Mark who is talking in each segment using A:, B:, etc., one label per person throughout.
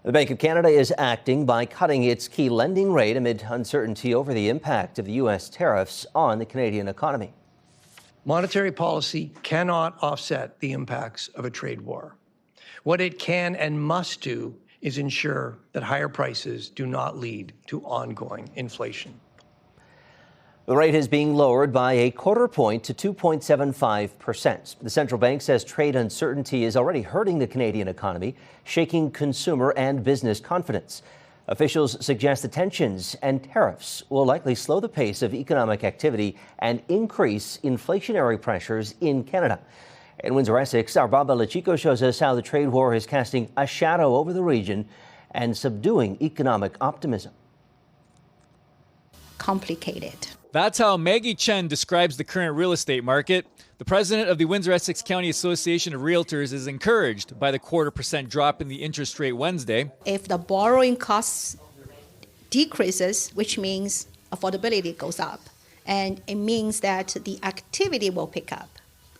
A: The Bank of Canada is acting by cutting its key lending rate amid uncertainty over the impact of the U.S. tariffs on the Canadian economy.
B: Monetary policy cannot offset the impacts of a trade war. What it can and must do is ensure that higher prices do not lead to ongoing inflation.
A: The rate is being lowered by a quarter point to 2.75%. The central bank says trade uncertainty is already hurting the Canadian economy, shaking consumer and business confidence. Officials suggest the tensions and tariffs will likely slow the pace of economic activity and increase inflationary pressures in Canada. In Windsor-Essex, our Bellacicco shows us how the trade war is casting a shadow over the region and subduing economic optimism.
C: Complicated.
D: That's how Maggie Chen describes the current real estate market. The president of the Windsor-Essex County Association of Realtors is encouraged by the 0.25% drop in the interest rate Wednesday.
C: If the borrowing costs decreases, which means affordability goes up, and it means that the activity will pick up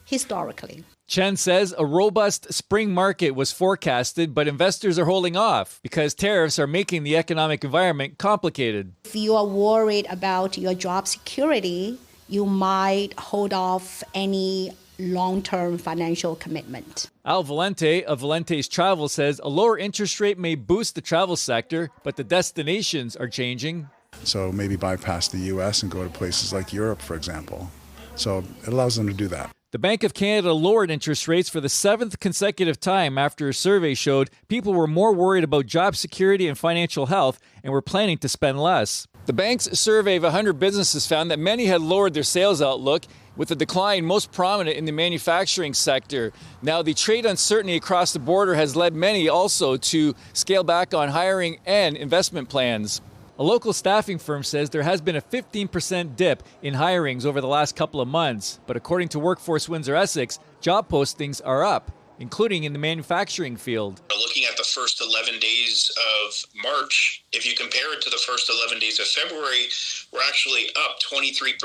C: historically.
D: Chen says a robust spring market was forecasted, but investors are holding off because tariffs are making the economic environment complicated.
C: If you are worried about your job security, you might hold off any long-term financial commitment.
D: Al Valente of Valente's Travel says a lower interest rate may boost the travel sector, but the destinations are changing.
E: So maybe bypass the U.S. and go to places like Europe, for example. So it allows them to do that.
D: The Bank of Canada lowered interest rates for the 7th consecutive time after a survey showed people were more worried about job security and financial health and were planning to spend less. The bank's survey of 100 businesses found that many had lowered their sales outlook, with the decline most prominent in the manufacturing sector. Now, the trade uncertainty across the border has led many also to scale back on hiring and investment plans. A local staffing firm says there has been a 15% dip in hirings over the last couple of months. But according to Workforce Windsor-Essex, job postings are up, including in the manufacturing field.
F: Looking at the first 11 days of March, if you compare it to the first 11 days of February, we're actually up 23%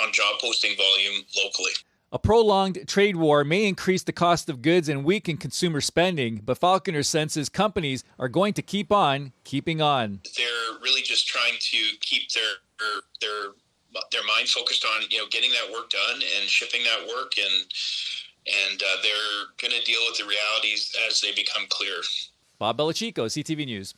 F: on job posting volume locally.
D: A prolonged trade war may increase the cost of goods and weaken consumer spending, but Falconer senses companies are going to keep on keeping on.
F: They're really just trying to keep their mind focused on getting that work done and shipping that work, and they're going to deal with the realities as they become clear.
D: Bob Bellacicco, CTV News.